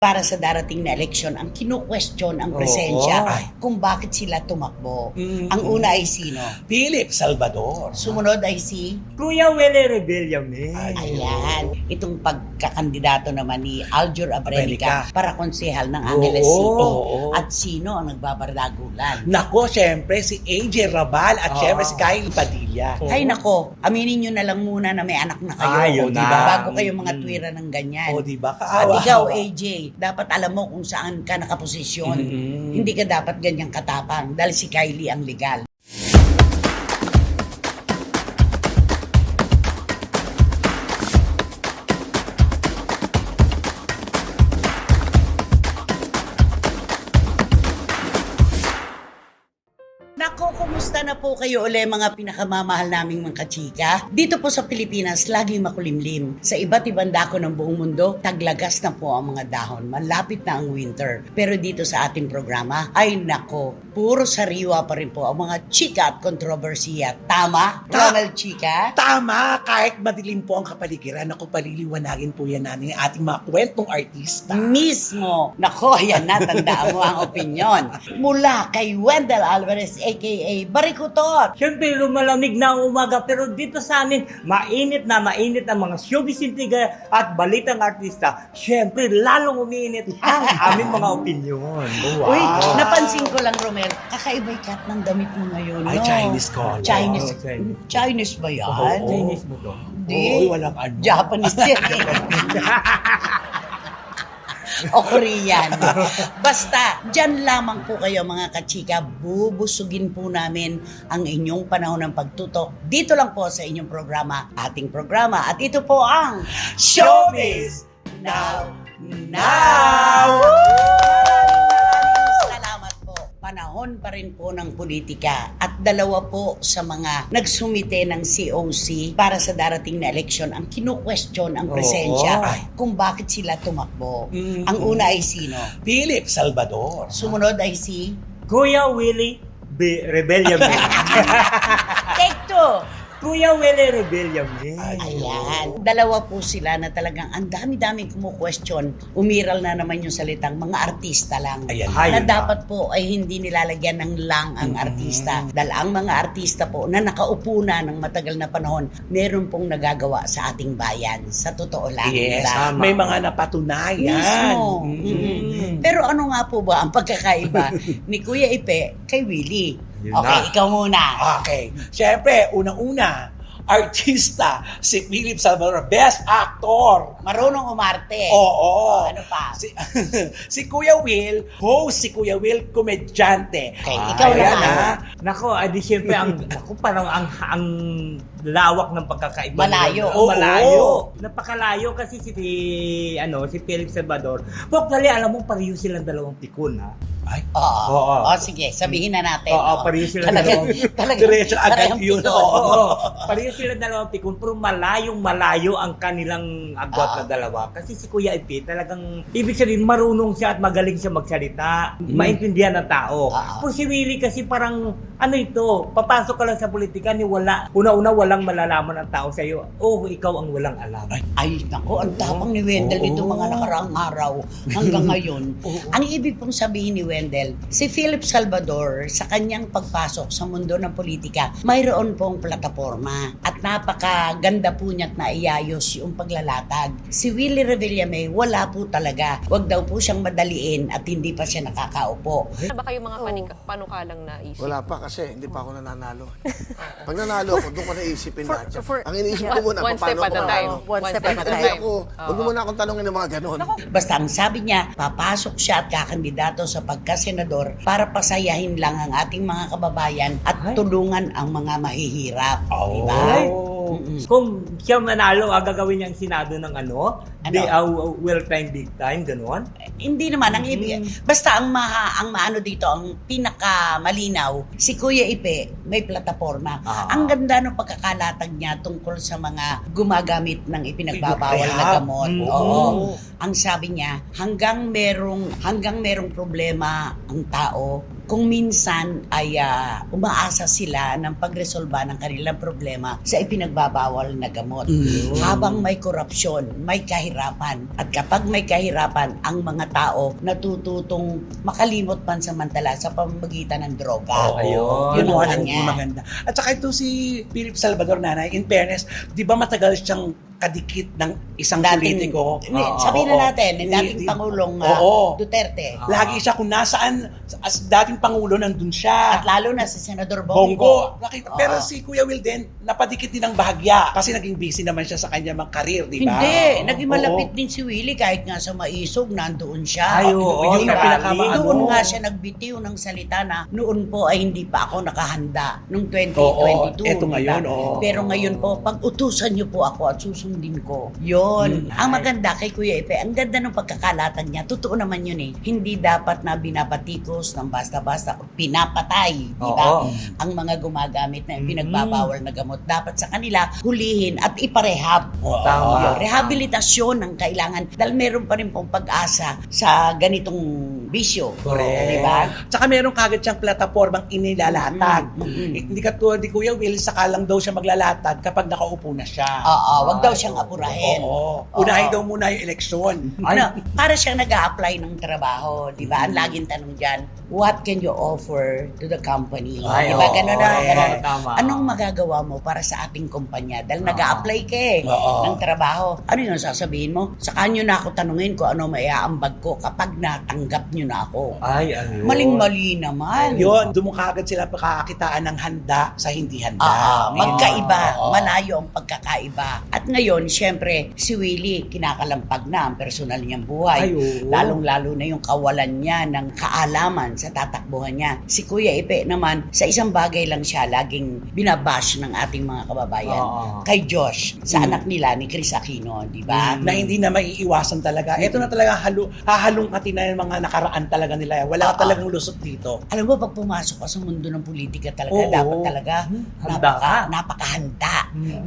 para sa darating na eleksyon ang kinu-question ang presensya kung bakit sila tumakbo. Ang una ay sino? Philip Salvador. Sumunod ay si... Kuya Willie Rebellame. Ayan. Itong pagkakandidato naman ni Aljur Abrenica para konsehal ng Angeles City. At sino ang nagbabardagulan? Nako, syempre si AJ Rabal at syempre si Kyle Padilla. Ay nako, aminin nyo na lang muna na may anak na kayo. Ayun na. Bago kayo mga tuwira ng ganyan. O, diba? At Kaawa. ikaw, AJ, dapat alam mo kung saan ka nakaposisyon. Hindi ka dapat ganyang katapang dahil si Kylie ang legal. Nako, kumusta na po kayo uli mga pinakamamahal naming mga kachika? Dito po sa Pilipinas, laging makulimlim. Sa iba't ibang dako ng buong mundo, taglagas na po ang mga dahon. Malapit na ang winter. Pero dito sa ating programa, ay nako, puro sariwa pa rin po ang mga chika at kontrobersiya. Tama? Ronald Chika? Tama, kahit madilim po ang kapaligiran, ako paliliwanagin po yan namin ang ating mga kwentong artista. Mismo. Nako, yan na, tandaan mo ang opinyon. Mula kay Wendell Alvarez, aka Barikutot. Siyempre, lumalamig na ang umaga, pero dito sa amin, mainit ang mga showbiz intriga at balitang artista. Siyempre, lalong umiinit ang aming mga opinyon. Wow. Uy, napansin ko lang, Romel, kakaiba'y cut ng damit mo ngayon, Ay, no? Chinese color. Chinese. Chinese. Chinese ba yan? Oo. Chinese mo to. Hindi. Oo, walang ano. Japanese yan. O Korean. Basta, dyan lamang po kayo mga kachika. Bubusugin po namin ang inyong panahon ng pagtutok. Dito lang po sa inyong programa, ating programa. At ito po ang Showbiz Now! Salamat po. Panahon pa rin po ng politika at dalawa po sa mga nagsumite ng COC para sa darating na eleksyon ang kinu-question ang presensya kung bakit sila tumakbo. Ang una ay sino? Philip Salvador. Sumunod ay si... Kuya Willie Rebellame. Take two! Kuya Willie Rebellame. Ayan. Dalawa po sila na talagang ang dami-daming kumu-question. Umiral na naman yung salitang mga artista lang. Ayan. Na Ayun na. dapat po ay hindi nilalagyan ng lang ang artista. Dahil ang mga artista po na nakaupo na ng matagal na panahon, meron pong nagagawa sa ating bayan. Sa totoo lang. Yes, diba? tama. may mga napatunayan. Mismo. Pero ano nga po ba ang pagkakaiba ni Kuya Ipe kay Willie? Yun Okay, na. ikaw muna. Okay. Siyempre, unang-una, artista, si Philip Salvador, best actor. Marunong umarte. Oo. Ano pa? Si Kuya Will, host si Kuya Will, komedyante. Okay, ikaw Ayan, naman. ha? Nako, adi siyempre parang ang lawak ng pagkakaiba. Malayo. Oo, malayo. Oo. Napakalayo kasi si Philip Salvador. Actually, alam mo, pareho silang dalawang pikon, ha? Ay, Oo. Oo. O sige, sabihin na natin. Oo, pareho sila Talagang diretso agad parehong yun. pikon. Oo. Pareho sila dalawang pikon, pero malayo ang kanilang agwat na dalawa. Kasi si Kuya Ipe, talagang, ibig sabihin, marunong siya at magaling siya magsalita. Maintindihan ng tao. Pero si Willie kasi parang, papasok ka lang sa politika ni una-una walang malalaman ang tao sa'yo. Oh, ikaw ang walang alam. Ay, nako, ang tapang ni Wendell nito mga nakaraang araw hanggang ngayon. Ang ibig pong sabihin ni Wendell, si Philip Salvador, sa kanyang pagpasok sa mundo ng politika, mayroon pong plataforma at napakaganda po niya't naiyayos yung paglalatag. Si Willie Rebellame, wala po talaga. Huwag daw po siyang madaliin at hindi pa siya nakakaupo. Ano ba kayong mga panukalang naisip? Wala pa kasi hindi pa ako nananalo. Pag nanalo ako, doon ko naisipin lahat yan. Ang iniisip ko muna, One step paano at a ako time. manalo. One step at a Hindi time. ako, huwag mo muna akong tanongin ng mga ganon. Basta ang sabi niya, papasok siya at kakandidato sa pagkasenador para pasayahin lang ang ating mga kababayan at tulungan ang mga mahihirap. Oh. Diba? Kung siya manalo, gagawin niya ang Senado ng Ano? well time, big time, gano'n? Hindi naman ang ibig. Basta ang maano dito, ang pinakamalinaw, si Kuya Ipe may plataforma. Ang ganda ng pagkakalatag niya tungkol sa mga gumagamit ng ipinagbabawal na gamot. Oo. Ang sabi niya, hanggang merong problema ang tao, kung minsan ay umaasa sila ng pagresolba ng kanilang problema sa ipinagbabawal na gamot. Habang may korupsyon, may kahirapan. At kapag may kahirapan, ang mga tao natututong makalimot pansamantala sa pamamagitan ng droga. Ayun. Yun ang ang kanya. maganda. At saka ito si Philip Salvador, nanay, in fairness, di ba matagal siyang kadikit ng isang politiko? Sabihin na natin, yung dating Di- Pangulong Oo. Duterte. Lagi siya kung nasaan, as dating Pangulo, nandun siya. At lalo na si Senador Bongo. Bongo. Nakita, Oo. pero si Kuya Will din, napadikit din ng bahagya. Kasi naging busy naman siya sa kanya career, di ba? Hindi, naging Oo. malapit din si Willie kahit nga sa Maisog, nandoon siya. Ay, oo, Yun sa ang rally. pinakamaano. Doon nga siya nagbitiw ng salita na noon po ay hindi pa ako nakahanda nung Oo, 2022. eto di ba? ngayon, oo. Pero ngayon po, pag utusan niyo po ako at susundin ko, yun. Ang maganda kay Kuya Ipe, ang ganda ng pagkakalatag niya. Totoo naman yun eh. Hindi dapat na binabatikos ng basta-basta o pinapatay, di ba? Oo. Ang mga gumagamit na pinagbabawal na gamot. Dapat sa kanila hulihin at iparehab. Oo. Tama. Rehabilitasyon ang kailangan dahil meron pa rin pong pag-asa sa ganitong bisyo. Correct. Di ba? Tsaka meron kagad siyang platapormang inilalatag. Hindi katulad ni Kuya Will, saka lang daw siya maglalatag kapag nakaupo na siya. Oo, wag daw siyang apurahin. Oo. Unahin daw muna yung eleksyon. Ano, para siyang nag-a-apply ng trabaho, di ba? Ang laging tanong dyan, what can you offer to the company? Ay, Di ba? oo, Ganun na, correct. ganun. Tama. Anong magagawa mo para sa ating kumpanya? Dahil nag-a-apply ka Oo. ng trabaho. Ano yung sasabihin mo? Saka nyo na ako tanungin kung ano maiaambag ko kapag natanggap nyo na ako. Ay, ayun. Maling-mali naman. Yun, doon mo kaagad sila pagkakakitaan ng handa sa hindi handa. Magkaiba, Oo. malayo ang pagkakaiba. At ngayon, syempre, si Willie, kinakalampag na ang personal niyang buhay. Ay, oo. Lalong-lalo na yung kawalan niya ng kaalaman sa tatakbuhan niya. Si Kuya Ipe naman, sa isang bagay lang siya, laging binabash ng ating mga kababayan. Oo. Kay Josh, sa anak nila ni Chris Aquino, di ba? Na hindi na maiiwasan talaga. Ito na talaga hahalungkatin na yung mga nakaraan talaga nila. Wala talagang lusot dito. Alam mo, pag pumasok ka sa mundo ng politika talaga, Oo. dapat talaga Handa ka. napakahanda.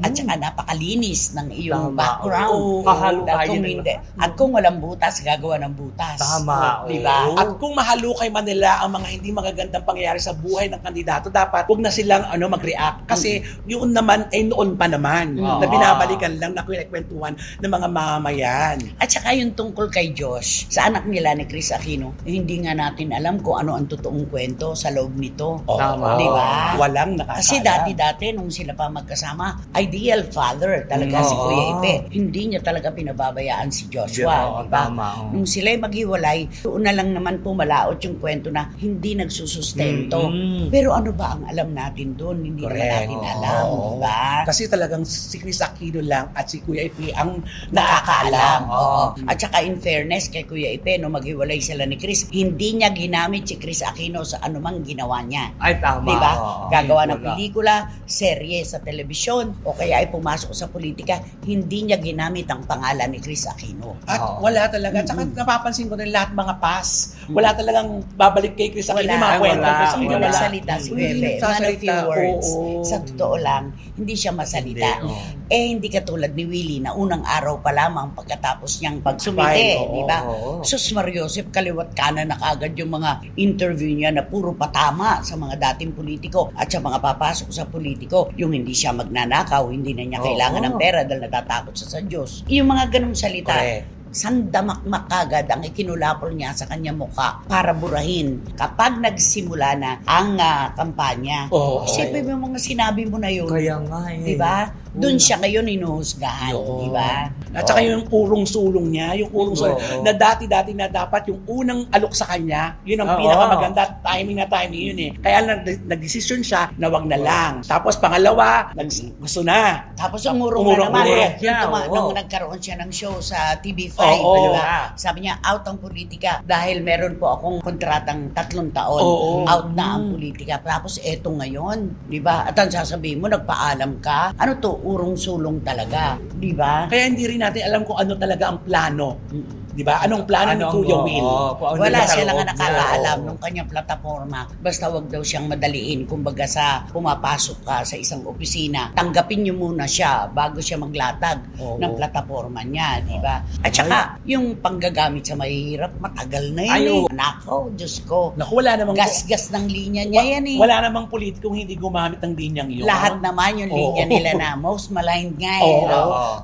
At saka napakalinis ng iyong Tama. background. Oo. Kahalo Dahil kayo kung na- hindi. At kung walang butas, gagawa ng butas. Tama. Di ba? Oo. At kung mahalukay man nila ang mga hindi magagandang pangyayari sa buhay ng kandidato, dapat huwag na silang mag-react. Kasi yun naman ay noon pa naman Oo. na binabalikan lang na kinakwentuhan ng mga mamamayan. At saka yung tungkol kay Josh, sa anak nila ni Chris Aquino, hindi nga natin alam kung ano ang totoong kwento sa loob nito. Oo. Tama. Di ba? Walang nakakaalam. Kasi dati-dati, nung sila pa magkasama, ideal father talaga si Oo. Kuya Ipe. Hindi niya talaga pinababayaan si Joshua. Oo, Di ba? tama. Nung sila'y maghiwalay, doon na lang naman pumalaot yung kwento na hindi nagsusustento. Pero ano ba ang alam natin doon? Hindi naman Correct. natin alam. Oo. Di ba? Kasi talagang si Chris Aquino lang at si Kuya Ipe ang Nakakaalam. nakakaalam. Oo. At saka in fairness kay Kuya Ipe, nung maghiwalay sila ni Chris, hindi niya ginamit si Chris Aquino sa anumang ginawa niya. Ay, tama. Di ba? Oo. Gagawa ng Wala. pelikula, serye sa telebisyon, o kaya ay pumasok sa politika, hindi niya ginamit ang pangalan ni Chris Aquino. At Oo. wala talaga. Tsaka napapansin ko na lahat mga pass. Wala talagang babalik kay Chris Aquino. Wala. Mga Ay, kwento wala. Chris Hindi Aquino. Wala. nagsalita si Hindi Bebe. Man of nagsasalita. few words. Oo. Sa totoo lang, hindi siya masalita. Hindi, oo. Hindi katulad ni Willie na unang araw pa lamang pagkatapos niyang Fine, pagsumite. oo, Di ba? oo. Sus Mariosep, kaliwat kanan na kagad yung mga interview niya na puro patama sa mga dating politiko at sa mga papasok sa politiko. Yung hindi siya magnanakaw, hindi na niya Oo. kailangan ng pera dahil natatakot siya sa Diyos. Yung mga ganong salita, Correct. sandamakmak kagad ang ikinulapol niya sa kanyang mukha para burahin kapag nagsimula na ang kampanya. Oo. Isipin mo yung mga sinabi mo na yun. Kaya nga eh. Di ba? Doon siya ngayon inuhusgahan. Oo. Di ba? At saka yung urong-sulong niya, yung urong-sulong, Oo. na dati-dati na dapat yung unang alok sa kanya, yun ang Oo. pinakamaganda, timing yun eh. Kaya nagdesisyon siya na wag na lang. Tapos pangalawa, gusto na. Tapos umurong Umurong na naman. ulit. Yeah, Nung oo. nagkaroon siya ng show sa TV5. Oo. di ba? Sabi niya, out ang politika dahil meron po akong kontratang 3 taon. Oo. Out na ang politika. Tapos eto ngayon. Di ba? At ang sasabihin mo, nagpaalam ka. Ano to? Urong-sulong talaga. Di ba? Kaya hindi rin natin alam kung ano talaga ang plano Di ba? Anong plano ni Kuya Will? Wala siya lang ang nakakaalam nung kanyang plataforma. Basta wag daw siyang madaliin. Kumbaga sa pumapasok ka sa isang opisina, tanggapin niyo muna siya bago siya maglatag ng plataforma niya, di ba? At saka, yung panggagamit sa mahihirap, matagal na yan. Nako, Diyos ko. Naku, wala namang... Gas-gas ng linya niya yan eh. Wala namang politikong hindi gumamit ng linyang yun. Lahat naman yung linya nila na most maligned nga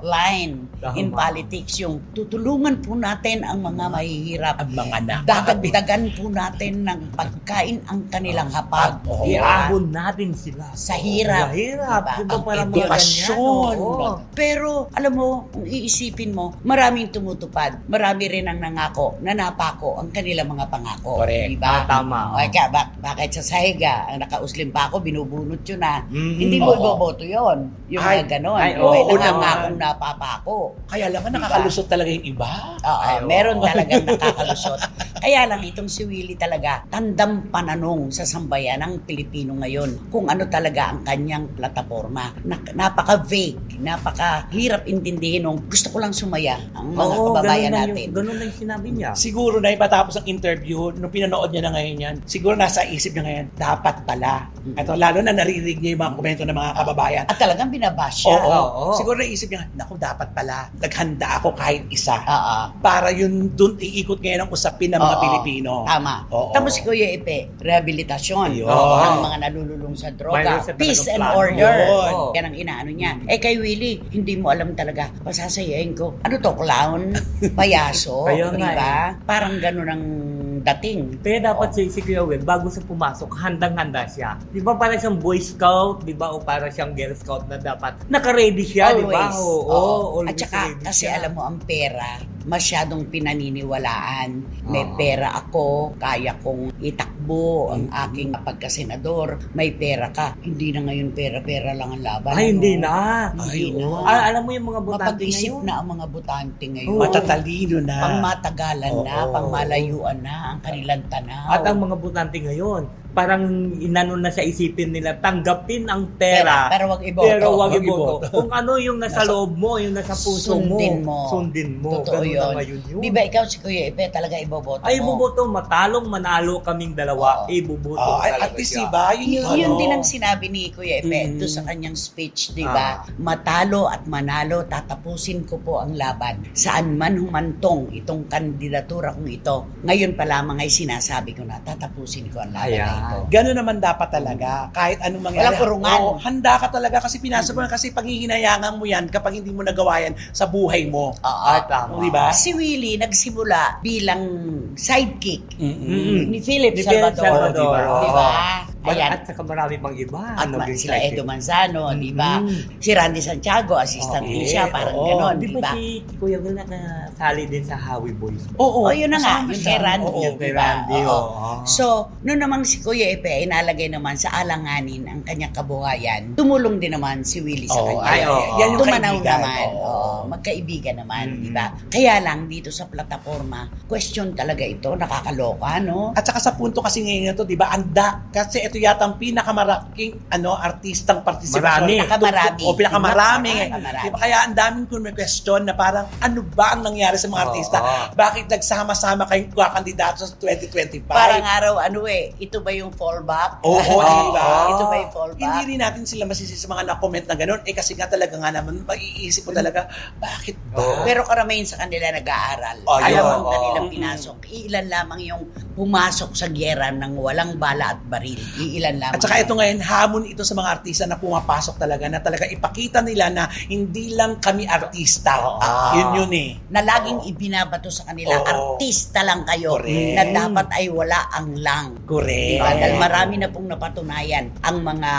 line in politics, yung tutulungan po natin ang mga mahihirap. Ang mga Dadagdagan po natin ng pagkain ang kanilang hapag. Iahon natin sila. Sa hirap. Sa hirap. Diba? Diba, Ang parang mga edukasyon. ganyan, oo. Pero, alam mo, kung iisipin mo, maraming tumutupad. Marami rin ang nangako, nanapako ang kanilang mga pangako. Correct. Diba? Tama. Kaya, bakit sa Sahiga, ang nakauslim pa ako, binubunot yun na. Mm-mm. Hindi mo iboboto yun. Yung Ay, mga ganon. ay, Yung may oo nangangakong naman. napapako. Kaya lang nakakalusot talaga yung iba. Oo, meron talagang nakakalusot. Kaya lang itong si Willie talaga, tandang pananong sa sambayan ng Pilipino ngayon kung ano talaga ang kanyang plataforma. Napaka-vague, napaka-hirap intindihin nung gusto ko lang sumaya ang mga kababayan natin. Ganun lang yung sinabi niya. Siguro na ipatapos ang interview, nung pinanood niya na ngayon yan, siguro nasa isip niya ngayon, dapat pala. Ito, lalo na naririnig niya yung mga komento ng mga kababayan. At talagang binabash siya. Oo. Siguro naisip niya, naku, dapat pala. Naghanda ako kahit isa. Oo. Para yun, dun iikot ngayon ang usapin ng mga Oo. Pilipino. Tama. Oo. Tapos si Kuya Epe, rehabilitasyon Ayun. ng mga nalululong sa droga. Mayroon siya Peace talagang and plano. order. Yun. Yan ang inaano niya. Kay Willie, hindi mo alam talaga. Pasasayain ko. Ano to, clown? Payaso? Kaya nga diba? Parang ganun ang dating. Kaya dapat si Kuya Will, bago siya pumasok, handang-handa siya. Di ba para siyang Boy Scout, di ba? O para siyang Girl Scout na dapat naka-ready siya, di ba? Always. Oo. At always saka, ready kasi siya. alam mo, ang pera, masyadong pinaniniwalaan. May pera ako, kaya kong itakbo ang aking pagkasenador. May pera ka. Hindi na ngayon pera-pera lang ang laban. Ay, ano? hindi na. Hindi Ay, na. oo. Alam mo yung mga botante Mapag-isip ngayon? na ang mga botante ngayon. Matatalino na. Pangmatagalan na, Oo. pangmalayuan na ang kanilang tanaw. At ang mga botante ngayon, parang inano na sa isipin nila, tanggapin ang pera. Pero wag iboto. Pero wag Wag iboto. iboto. Kung ano yung nasa loob mo, yung nasa puso Sundin mo. Sundin mo. Totoo Ganun yun. na ngayon yun. Di ba ikaw si Kuya Epe talaga iboboto Ay, mo? ibuboto, matalong manalo kaming dalawa, Oo. ibuboto At talaga least, siya. diba? Yun din ang sinabi ni Kuya Epe doon sa kanyang speech, di ba? Matalo at manalo, tatapusin ko po ang laban. Saan man humantong itong kandidatura kong ito, ngayon pa lamang ay sinasabi ko na tatapusin ko ang laban na ito. Gano'n naman dapat talaga. Kahit anong mangyari. Walang kurungan. Oo, handa ka talaga kasi pinasa mo kasi paghihinayangan mo yan kapag hindi mo nagawa yan sa buhay mo. Ah, tama. Di ba? Si Willie nagsimula bilang sidekick Mm-mm. ni Philip Ni Philip Salvador. Salvador, Di ba? Ayan. Ayan. At saka marami pang iba. At naging sila sidekick. Edo Manzano, di ba? Si Randy Santiago, assistant Okay, din siya, parang oo. ganon, Di di ba ba? si Kuya Will nakasali din sa Howie Boys? Oo. Oh, yun na nga, kasama yung siya. kay Randy. Oo. Yung kay Diba? Randy, Oo. oo. So, noon naman si Kuya Epe ay nalagay naman sa alanganin ang kanyang kabuhayan. Tumulong din naman si Willie sa Oo, kanya. ay, oo. Yan yung Tumanaw kaibigan. naman. Oo. Oo, magkaibigan naman, di ba? Kaya lang dito sa plataforma, question talaga ito, nakakaloka, no? At saka sa punto kasi ngayon ito, di ba, kasi ito yata ang pinakamaraking artistang partisipasyon. Marami. Pinakamarami. O pinakamarami. Pinakamarami. Di ba, kaya ang daming question na parang ano ba ang nangyari sa mga Oo. artista? Bakit nagsama-sama kayong kakandidato sa 2025? Parang araw, ito ba yung fallback? Oo, di ba? Ito ba yung fallback? Hindi rin natin sila masisi sa mga na-comment na gano'n. Kasi nga talaga nga naman, maiisip mo talaga, bakit ba? Pero karamihan sa kanila nag-aaral. Oh, Alam yun. ang kanilang pinasok. Iilan lamang yung pumasok sa gyera ng walang bala at baril. Iilan lamang. At saka ito ngayon, hamon ito sa mga artista na pumapasok talaga, na talaga ipakita nila na hindi lang kami artista. Yun eh. na laging ibinabato sa kanila, Oo. artista lang kayo. Correct. Na dapat ay wala ang lang. Correct. Diba? Dahil marami na pong napatunayan ang mga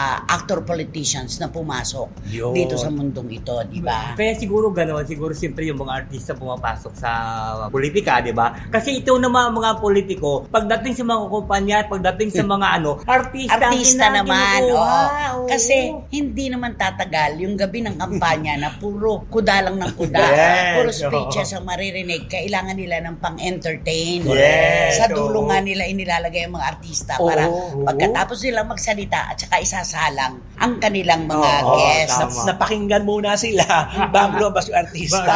actor-politicians na pumasok Yun. dito sa mundong ito, di ba? Kaya siguro gano'n, siguro siyempre yung mga artista pumapasok sa politika, di ba? Kasi ito naman mga politiko, pagdating sa mga kumpanya, pagdating sa mga artista ang naman. kinukuha. Oo. Kasi hindi naman tatagal yung gabi ng kampanya na puro kuda lang ng kuda. Yes, Puro speeches ang maririnig. Kailangan nila ng pang-entertain. Yes, Sa dulo oo. nga nila inilalagay ang mga artista para Oo. pagkatapos nilang magsalita at saka isasalang ang kanilang mga Oo, guests. tama. Napakinggan muna sila bago lumabas yung artista.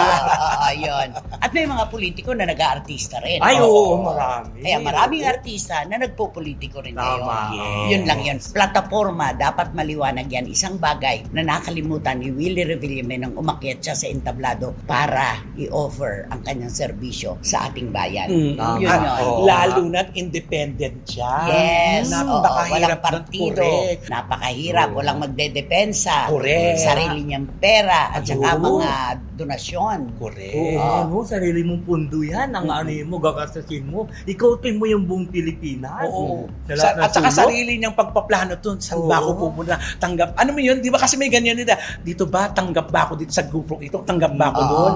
Yun. At may mga politiko na nag-aartista rin. Ay, oo, marami. Kaya maraming artista na nagpo-politiko rin Tama. ngayon. Yes. Yun lang yun. Plataforma, dapat maliwanag yan. Isang bagay na nakalimutan ni Willie Revillame nang umakyat siya sa entablado para i-offer ang kanyang serbisyo sa ating bayan. Mm. Yun At yun. Oo. lalo na't independent siya. Yes. Napakahirap Walang nun. partido. Correct. Napakahirap. Walang magdedepensa. Correct. Sarili niyang pera at saka Ayun. mga donasyon. Correct. Oo, sarili mong pundo yan. Ang ano mo, gagastasin mo. Ikotin mo yung buong Pilipinas. Oo. Sa lahat ng At saka sulok. sarili niyang pagpaplano dun. Saan Oo. ba ako pupunta? Tanggap. Ano mo yun? Di ba kasi may ganyan nila? Dito ba? Tanggap ba ako dito sa grupo ito? Tanggap ba ako doon?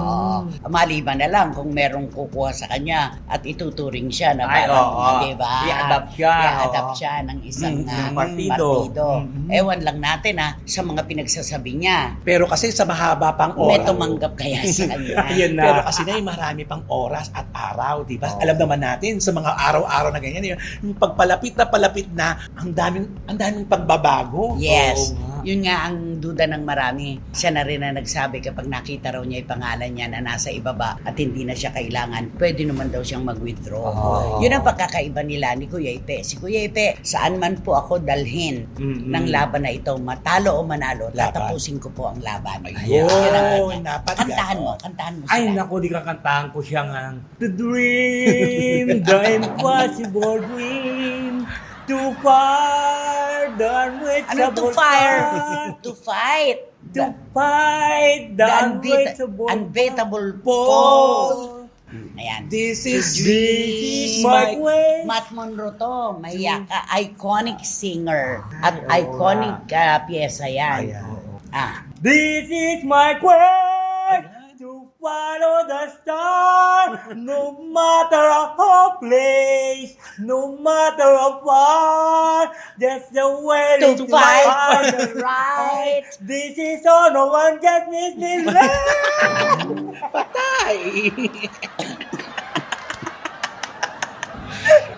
Maliban na lang kung merong kukuha sa kanya at ituturing siya na Ay, parang, oo. di ba? I-adapt siya, I-adapt oo. siya ng isang ng partido. partido. Mhm. Ewan lang natin sa mga pinagsasabi niya. Pero kasi sa mahaba pang May oras. tumanggap kaya sa kanya. Ayun na. Pero kasi na marami pang oras at araw, di ba? Alam naman natin sa mga araw-araw na ganyan, yung pagpalapit na, ang daming pagbabago. Yes. Oo nga. Yun nga ang duda ng marami. Siya na rin na nagsabi kapag nakita raw niya yung pangalan niya na nasa ibaba at hindi na siya kailangan, pwede naman daw siyang mag-withdraw. Oh. Yun ang pagkakaiba nila ni Kuya Ipe. Si Kuya Ipe, saan man po ako dalhin ng laban na ito, matalo o manalo, Laban. tatapusin ko po ang laban. Ayun. Yun ang kanya. Napakaganda. Kantahan mo Ay, sila. naku, di kakantahan ko siya nga. The dream, the impossible dream, to fire the Ano to unreachable fire? star, To fight. to fight the unreachable unbeatable Foe. foe. Ayan. This is my way. Matt Monroe to, mahiya ka, iconic singer at iconic pyesa yan. Ah. This is my quest to follow the star, no matter how place, no matter how far. That's the way To fight for the right. This is all, no one just needs me left. patay.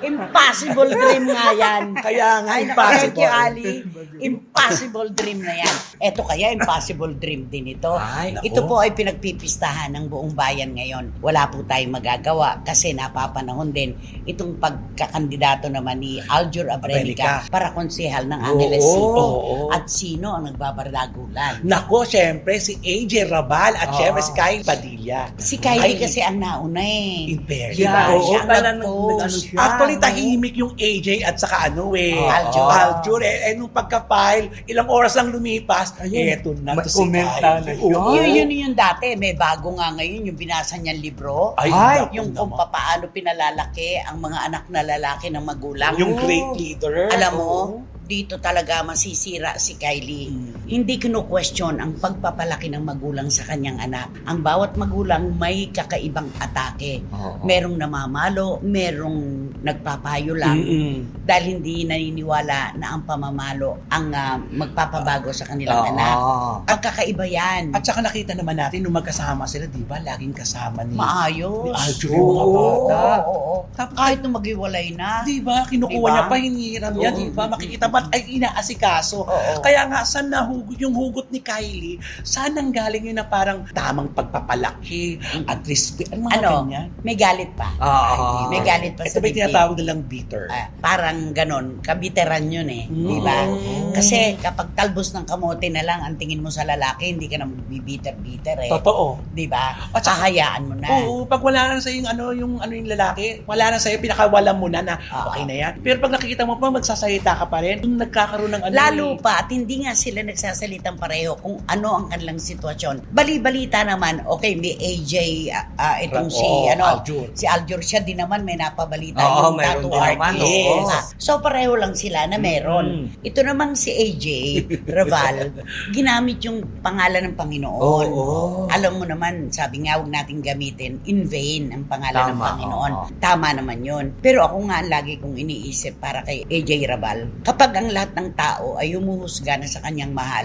Impossible dream nga yan. Kaya nga, Ay, impossible. Thank you, Ali. Impossible dream na yan. Eto kaya, impossible dream din ito. Ay, naku. Ito po ay pinagpipistahan ng buong bayan ngayon. Wala po tayong magagawa kasi napapanahon din itong pagkakandidato naman ni Aljur Abrenica para konsehal ng Angeles Oo, City. oo. At sino ang nagbabardagulan? Nako, syempre, si AJ Rabal at syempre si Kyle Padilla. Si Kylie Ay, kasi ang nauna eh. in fairness. Diba? Oo, Siya ang talagang nag-post. nag-ano siya. Actually, tahimik yung AJ at saka Aljur. Aljur. Nung pagka-file, ilang oras lang lumipas, Ayun. eto na May to si komenta Kyle. na siya. Oo. Yun dati. May bago nga ngayon yung binasa niyang libro. Ay, naku Yung kung naman. paano pinalalaki ang mga anak na lalaki ng magulang. Yung great leader. Alam mo, dito talaga masisira si Kylie. Hindi kino-question ang pagpapalaki ng magulang sa kanyang anak. Ang bawat magulang may kakaibang atake. Merong namamalo, merong nagpapayo lang. Dahil hindi naniniwala na ang pamamalo ang magpapabago sa kanilang anak. Ang kakaiba yan. At saka nakita naman natin nung magkasama sila, di ba? Laging kasama ni Maayos. Ni Aljur yung mga Oo, bata. oo. Kahit nung maghiwalay na. Di ba? Kinukuha Diba? niya pa, hinihiram niya, di ba? Makikita ba ay inaasikaso. Oo. Kaya nga, saan nahugot yung hugot ni Kylie? Saan ang galing yun na parang tamang pagpapalaki, at least, mga ganyan? May galit pa. May galit pa Ito sa ba yung bibig. tinatawag nilang bitter? Parang ganon, kabiteran yun eh. Di ba? Kasi kapag talbos ng kamote na lang ang tingin mo sa lalaki, hindi ka na magbibiter-biter eh. Totoo. Di ba? At saka- Hahayaan mo na. Oo, pag wala na sa'yo yung lalaki, wala na sa'yo, pinakawalan mo na okay na yan. Pero pag nakikita mo pa, magsasalita ka pa rin, yung nagkakaroon ng Lalo pa, at hindi nga sila nagsasalitang pareho kung ano ang kanilang sitwasyon. Bali-balita naman, okay, may AJ, itong si Aljur, siya din naman may napabalita Oo, yung mayroon tattoo din naman, artist. oo. So, pareho lang sila na meron. Ito namang si AJ Raval, ginamit yung pangalan ng Panginoon. Alam mo naman, sabi nga, huwag natin gamitin in vain ang pangalan ng Tama, Panginoon. oo. Tama naman yun. Pero ako nga, ang lagi kong iniisip para kay AJ Rabal, kapag kapag ang lahat ng tao ay humuhusga na sa kanyang mahal,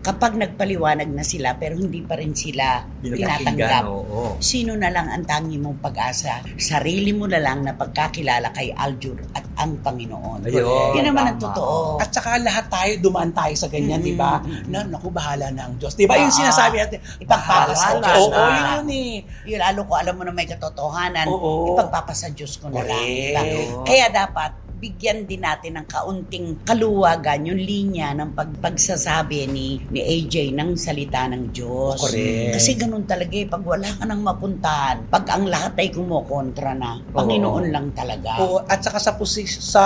kapag nagpaliwanag na sila pero hindi pa rin sila tinatanggap, Oo. sino na lang ang tangi mong pag-asa? Sarili mo na lang na pagkakilala kay Aljur at ang Panginoon. Ayun, Yun naman ang tama. totoo. At saka lahat tayo, dumaan tayo sa ganyan, di ba? Na, naku, bahala na ang Diyos. Di ba? Yung sinasabi natin, Ipagpapasa bahala sa Diyos Diyos. na. Oo, yun eh. Yun, lalo ko alam mo na may katotohanan, Oo. ipagpapasa Diyos ko na lang. Correct. Diba? Kaya dapat, bigyan din natin ng kaunting kaluwagan yung linya ng pagsasabi ni AJ ng salita ng Diyos. Correct. Kasi ganun talaga eh, pag wala ka nang mapuntahan, pag ang lahat ay kumukontra na, Panginoon lang talaga. Oo, at saka sa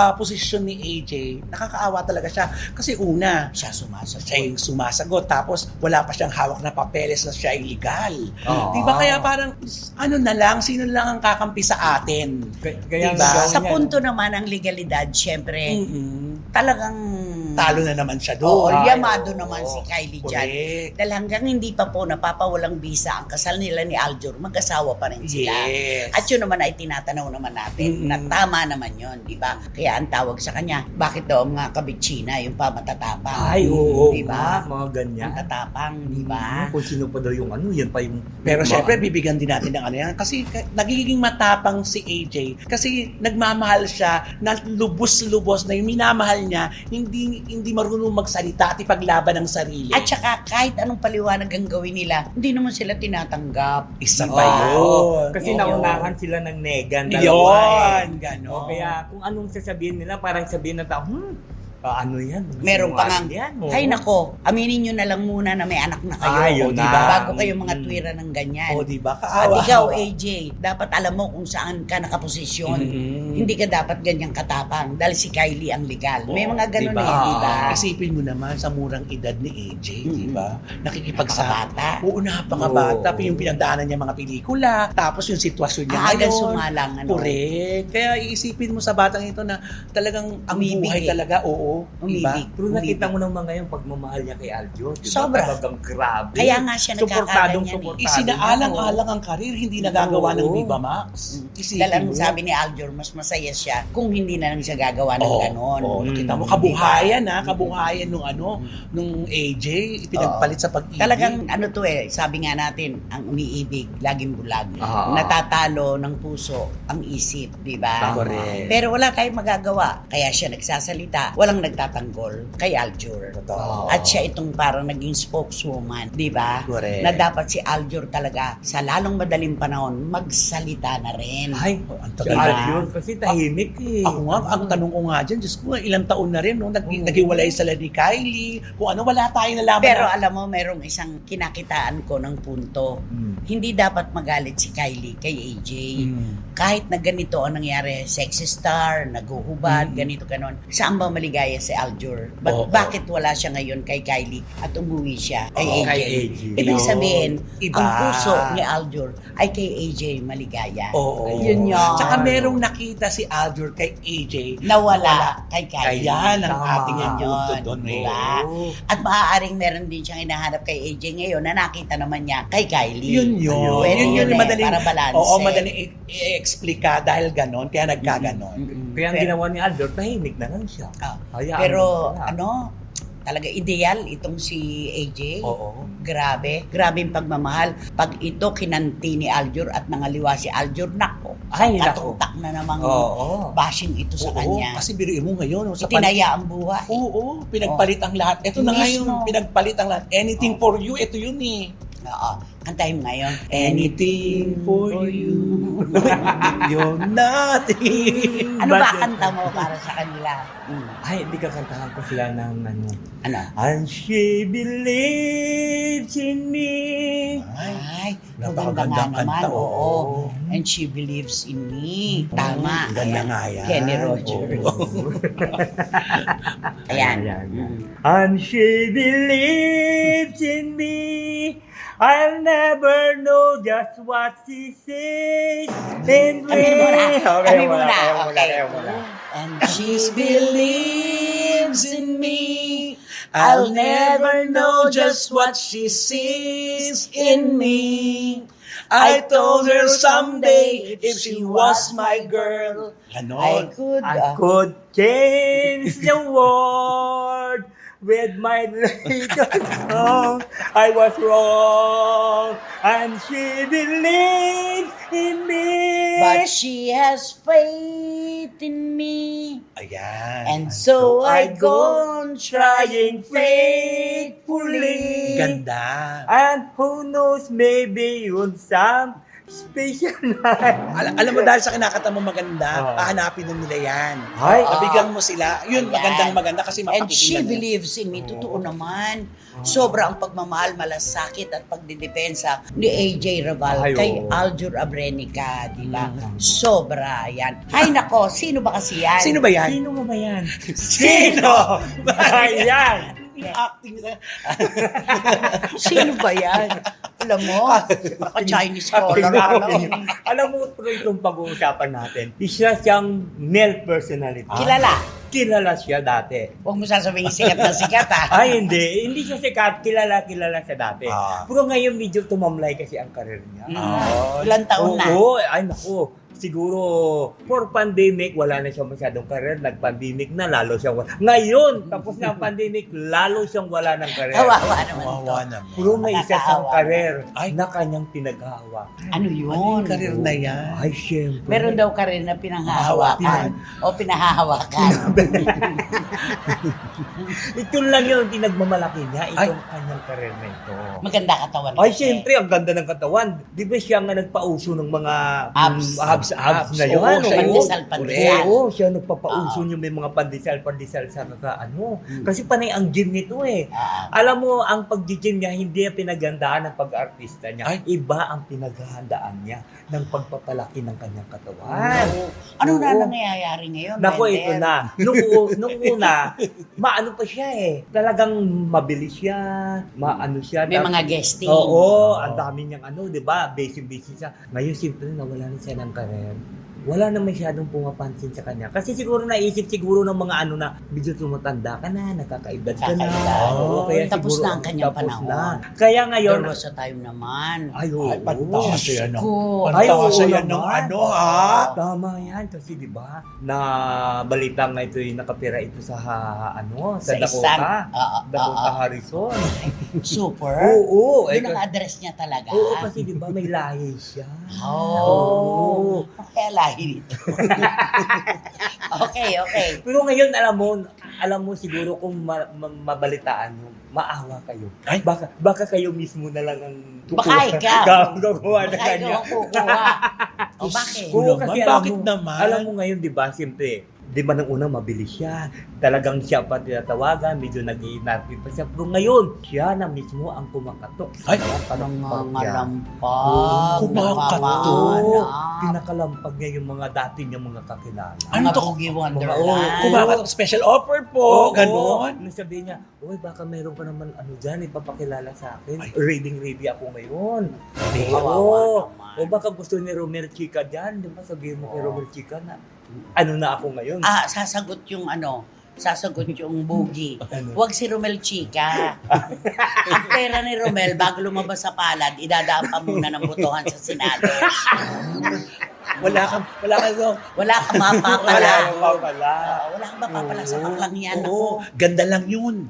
posisyon ni AJ, nakakaawa talaga siya. Kasi una, Siya sumasagot. siya yung sumasagot, tapos wala pa siyang hawak na papeles na siya ay legal. Oo. Di ba? Kaya parang, ano na lang, sino lang ang kakampi sa atin? Kaya Diba? Sa punto naman ng legalidad, syempre, talagang Talo na naman siya Oo, doon. yamado naman si Kylie dyan. Correct. Dahil hanggang hindi pa po napapawalang bisa ang kasal nila ni Aljur, mag-asawa pa rin sila. Yes. At yun naman ay tinatanaw naman natin na tama naman yun, di ba? Kaya ang tawag sa kanya, bakit daw mga kabitsina, yung pamatatapang. Ay, oo. Di ba? Mga ganyan. Ang tatapang, di ba? Kung sino pa daw yung yun pa yung... Pero syempre, bibigyan din natin ng ano yan. Kasi nagiging matapang si AJ. Kasi nagmamahal siya na lubos-lubos na yung minamahal niya, hindi marunong magsalita at ipaglaban ng sarili. At saka kahit anong paliwanag ang gawin nila, hindi naman sila tinatanggap. Isa Oo. pa yun. Kasi Oo. naunahan sila ng negan. Yun, O, gano'n. kaya kung anong sasabihin nila, parang sabihin ng tao, ano yan? Meron pa Sinungaling nga, yan, oo. ay nako, aminin nyo na lang muna na may anak na kayo. Ah, yun di na. ba? Bago kayo mga tuwira ng ganyan. O, di ba? At Kaawa. ikaw, AJ, dapat alam mo kung saan ka nakaposisyon. Hindi ka dapat ganyang katapang dahil si Kylie ang legal. May mga ganun Diba? eh, di ba? Isipin mo naman sa murang edad ni AJ, di ba? Napakabata. Oo, napakabata. Oo. Yung pinagdaanan niya mga pelikula, tapos yung sitwasyon niya Aagang ngayon. sumalang, ano. Correct. Kaya iisipin mo sa batang ito na talagang ang Umibig buhay eh. talaga, oo. Umibig. Diba? Pero nakita mo naman ngayon pagmamahal niya kay Aljur. Diba? Sobra. Talagang grabe. Kaya nga siya nagkakaganyan eh. Suportado. Isinaalang-alang ang karir, hindi nagagawa ng Oo. Viva Max. Isipin Dahil ang mo. sabi ni Aljur, mas masaya siya kung hindi na lang siya gagawa ng Oo, ganon. oo, nakita mo, Mm. kabuhayan kabuhayan nung nung AJ, pinagpalit sa pag-ibig. Talagang ano to eh, sabi nga natin, ang umiibig, laging bulag. Ah. Natatalo ng puso ang isip, di ba? Tama. Correct. Pero wala tayong magagawa. Kaya siya nagsasalita. Walang nagtatanggol kay Aljur. Totoo. At siya itong parang naging spokeswoman, di ba? Correct. Na dapat si Aljur talaga sa lalong madaling panahon magsalita na rin. Ay, Ang si tagal Diba? Aljur kasi tahimik eh. Ako nga, ang tanong ko nga dyan, Diyos ko, ilang taon na rin, no? Naghiwalay sila ni Kylie. Kung ano, wala tayong nalaman. Pero na, alam mo, merong isang kinakitaan ko ng punto. Hindi dapat magalit si Kylie kay AJ. Kahit na ganito ang nangyari, sexy star, naguhubad, ganito ganon. Saan ba maligaya si Aljur? Oo. Bakit wala siya ngayon kay Kylie at umuwi siya kay Oo, AJ? kay AJ. Ibig Yun. sabihin, Iba. ang puso ni Aljur ay kay AJ maligaya. Oo. Yun yun. Tsaka merong nakita si Aljur kay AJ. Nawala kay Kylie. Kaya ang Tama. ating Yun punto yun, doon. diba? Oo. At maaaring meron din siyang hinahanap kay AJ ngayon na nakita naman niya kay Kylie. Yun yun. Pwede Yun yun yung eh, madaling, para balanse. Oo, madaling i-explica dahil ganon, kaya nagkaganon. Kaya ang ginawa ni Aljur, tahimik na lang siya. Ah, Hayaan pero mo siya. ano, talaga ideal itong si AJ. Oo. Grabe yung pagmamahal. Pag ito kinanti ni Aljur at nangaliwa si Aljur, nako, Ay, nako. katutak na namang Oo. bashing ito sa Oo, kanya. kasi biruin mo ngayon. Sa Itinaya ang buhay. Oo, pinagpalit ang lahat. Ito na Mismo. ngayon, pinagpalit ang lahat. Anything for you, ito yun eh. Oo. Kantahin mo ngayon. Anything for you. You're nothing. Ano ba But- kanta mo para sa kanila? Ay, hindi ka kantahan ko sila ng ano. Ano? And she believes in me. Ay, Napakagandang maganda nga kanta, naman. oo. Oo. And she believes in me. Tama. Ganda Ayan. nga yan. Kenny Rogers. Ayan. And she believes in me. I'll never know just what she says in me. Kami muna. Okay. muna. And she believes in me. I'll never know just what she sees in me. I told her someday if she was my girl. I Ganon. could. I could change the world with my little song. I was wrong, and she believed in me. But she has faith in me. Ayan. And so I go on trying faithfully. Ganda. And who knows, maybe yun some special night. Alam mo, dahil sa kinakata mo maganda, Oo. hahanapin na nila yan. Ay. Nabigyan mo sila. Yun, Ayan. maganda kasi And she mapakikinggan mo. believes in me. Totoo naman. Sobra ang pagmamahal, malasakit at pagdidepensa ni AJ Raval Ay, kay oo. Aljur Abrenica, di ba? Sobra yan. Ay nako, sino ba kasi yan? Sino ba yan? Sino ba yan? Sino? Ayan. Yung acting na. Sino ba yan? Alam mo, ako Chinese scholar. Alam mo, pero itong pag-uusapan natin, isa siyang male personality. Kilala. Kilala siya dati. Huwag mo sasabihin sikat na sikat ha. Ay, hindi. Hindi siya sikat. Kilala siya dati. Ah. Pero ngayon medyo tumamlay kasi ang karir niya. Ilang taon na? Oo, ay naku. Siguro, for pandemic, wala na siyang masyadong karir. Nag-pandemic na, lalo siyang wala. Ngayon, tapos na ang pandemic, lalo siyang wala ng karir. Kawawa naman to. Kawawa naman. Pero may isa siyang Nakakaawa. karir Ay. na kanyang pinaghahawa. Ano Ano yun? yung karir na yan? Ay, syempre. Meron daw ka rin na pinanghahawakan o pinahahawakan. Ito lang yung pinagmamalaki niya, itong kanyang karir na ito. Maganda katawan Ay, kasi. syempre, ang ganda ng katawan. Di ba siya nga nagpauso ng mga Abs. abs na yun? Oo, siya yun. Pandesal. Oo, siya nagpapauso yung may mga pandesal sa ano. Kasi panay ang gym nito eh. Alam mo, ang pag-gym niya, hindi ang pinaghandaan ng pag-artista niya. Ay. Iba ang pinaghandaan niya ng pagpapalaki ng kanyang katawan. Ano na Oo. nangyayari ngayon? Nako, Wendell? ito na. Nung una, maano pa siya eh. Talagang mabilis siya, maano siya. May mga guesting. Oo, ang dami niyang ano, di ba? Busy siya. Ngayon, simple nawala na siya ng karir. Wala na masyadong pumapansin sa kanya. Kasi siguro naisip siguro ng mga ano na medyo tumatanda ka na, nakakaedad ka na. Kakaedad. Oo, kaya Tapos siguro na ang kanyang tapos panahon. na. Kaya ngayon, There was a time naman. ay, oo. Ay, pantas yan. Ko. Ay, oo Pantas yan ng naman. ano, ha? Tama yan kasi 'di ba? Na balita nga ito yung nakatira ito sa ano, sa Dakota. Dakota Harrison. Super. Oo, Yun ang address niya talaga. Oo, kasi 'di ba may lahi siya. Oh. Kaya lahi dito. Okay. Pero ngayon alam mo siguro kung mabalitaan mo, maawa kayo. Ay. Baka kayo mismo na lang ang Baka ikaw. gagawa na Baka ikaw kanya. ang kukuha. O bakit? Oo, naman. Bakit alam mo, naman? Alam mo ngayon, di ba, siyempre, di ba nang unang mabilis siya. Talagang siya pa tinatawagan, medyo nag-iinapit pa siya. Pero ngayon, siya na mismo ang kumakatok. Ay, Parang mga lampag. Oo, kumakatok. Pinakalampag niya yung mga dati niyang mga kakilala. Ano Mga to? Boogie Oo, Wonderland. Kumakatok special offer po. Oo, Ganon. Nung sabihin niya, uy, baka meron ka naman ano dyan, ipapakilala sa akin. Ay. Ready ako ngayon. Kawawa Oo. naman. O baka gusto ni Romel Chica dyan, di ba? Sabihin mo kay Romel Chica na, ano na ako ngayon. Sasagot yung boogie. Ano? Huwag si Romel Chica. Ang pera ni Romel, bago lumabas sa palad, idadaan pa muna ng botohan sa Senado. Wala kang Wala kang mapapala. Wala. Wala kang mapapala sa baklang yan. Oo, ganda lang yun.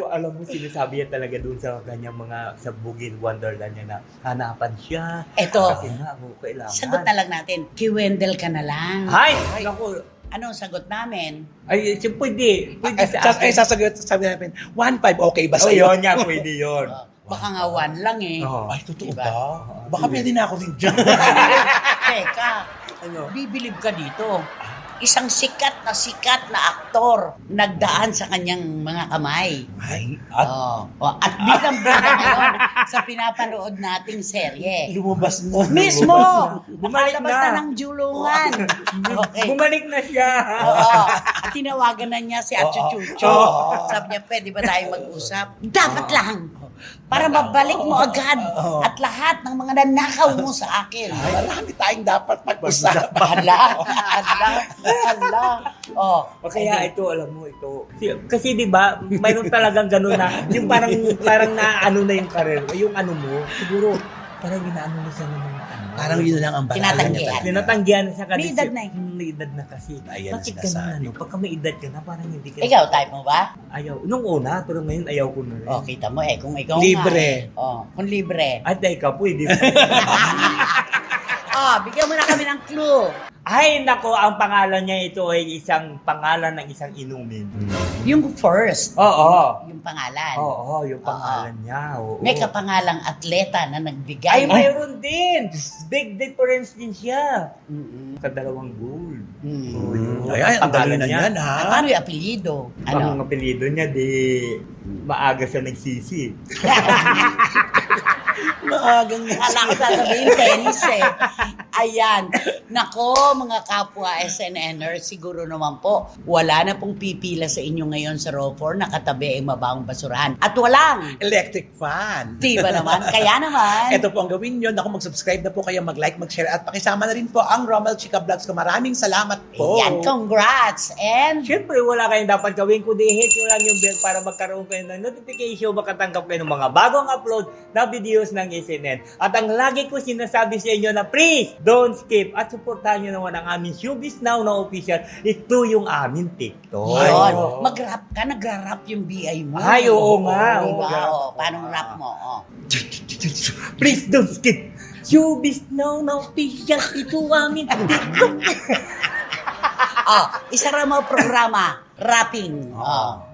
Alam mo, sinasabi niya talaga doon sa kanyang sa Boogie Wonderland niya na hanapan siya. Eto, Kasi nga, ako kailangan. sagot na lang natin. Kay Wendell ka na lang. Ay! Naku! Anong sagot namin? Ay, pwede. Pwede sa akin. Sabi natin, 1.5, okay ba Oh, sa'yo? yun nga, pwede yun. Baka nga one lang eh. Oo. Ay, totoo Diba? ba? Baka pwede na ako rin dyan. Teka, Ano? bibilib ka dito. Isang sikat na aktor nagdaan sa kanyang mga kamay. Ay, At bidang-bida ngayon sa pinapanood nating serye. lumabas na. Mismo! Bumalik Nakalabas na. na ng julungan. Okay. Bumalik na siya. Oo. At tinawagan na niya si Acho Chucho. Oo. Sabi niya, pwede ba tayo mag-usap? Dapat lang. para mabalik mo agad Oo. at lahat ng mga nanakaw mo sa akin. Marami tayong dapat pag-usapan. Hala. Oh, O kaya ito, alam mo, ito. Kasi di ba, mayroon talagang gano'n na, yung parang naano na yung karir, yung ano mo, siguro, parang ginaano mo siya ng mga ano. Parang yun lang ang batalan niya. Tinatanggihan sa kasi. May edad na eh. May edad na kasi. Ayan Bakit ang ka na, sinasabi ano, pagka may edad ka na, parang hindi ka. ikaw, type mo ba? Ayaw. Nung una, pero ngayon ayaw ko na rin. Oh, kita mo kung ikaw Libre. nga. Oh, kung libre. At ikaw, pwede. Bigyan mo na kami ng clue. Ay, nako, ang pangalan niya ito ay isang pangalan ng isang inumin. Yung first. Oo. Yung pangalan. Oo, yung pangalan niya. Oo. May kapangalang atleta na Ay, nagbigay. mayroon din. Big difference din siya. Mm-mm. Sa dalawang gold. Mm. Oo, yun. Ay, ang galing na niya. yan, ha? Paano yung apelyido? Ang Ano? apelyido niya, di maaga siya nagsisi. Maagang Kala ko sasabihin tennis eh. Ayan. Nako, mga kapwa SNNers, siguro naman po, wala na pong pipila sa inyo ngayon sa RO4, nakatabi ang mabawang basurahan. At walang, electric fan. di ba naman? Kaya naman, Ito po ang gawin nyo. Naku, mag-subscribe na po kayo, mag-like, mag-share, at pakisama na rin po ang Romel Chica Vlogs ko. Maraming salamat po. yan, congrats. And, Siyempre, wala kayong dapat gawin kundi hit nyo lang yung bell para magkaroon kayo ng notification, makatanggap kayo ng mga bagong upload na videos ng SNN. At ang lagi ko sinasabi sa inyo na please, don't skip at supportahan nyo naman ang aming Showbiz Now na official. Ito yung aming TikTok. yun, oo. mag-rap ka, nagra-rap yung BI mo. Ay, oo nga. Diba? Oo nga. Paano rap mo? Oh. Please don't skip. Showbiz Now na official. Ito ang aming TikTok. Isara mo programa, rapping.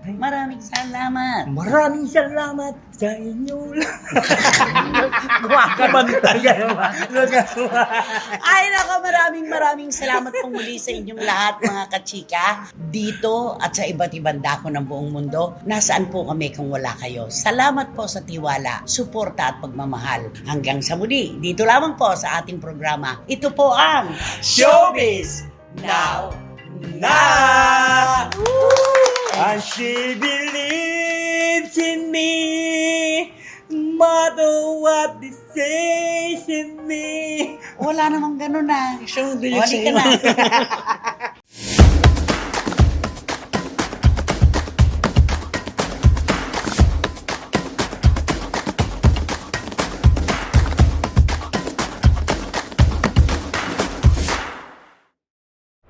Maraming salamat. Maraming salamat sa inyo lang. Kabantayan. Ay, nako, maraming salamat pong muli sa inyong lahat, mga kachika. Dito at sa iba't ibang dako ng buong mundo, nasaan po kami kung wala kayo? Salamat po sa tiwala, suporta at pagmamahal. Hanggang sa muli, dito lamang po sa ating programa. Ito po ang Showbiz Now na! And she believes in me, no matter what they say in me. Wala namang ganun na. Show, Wali ka na.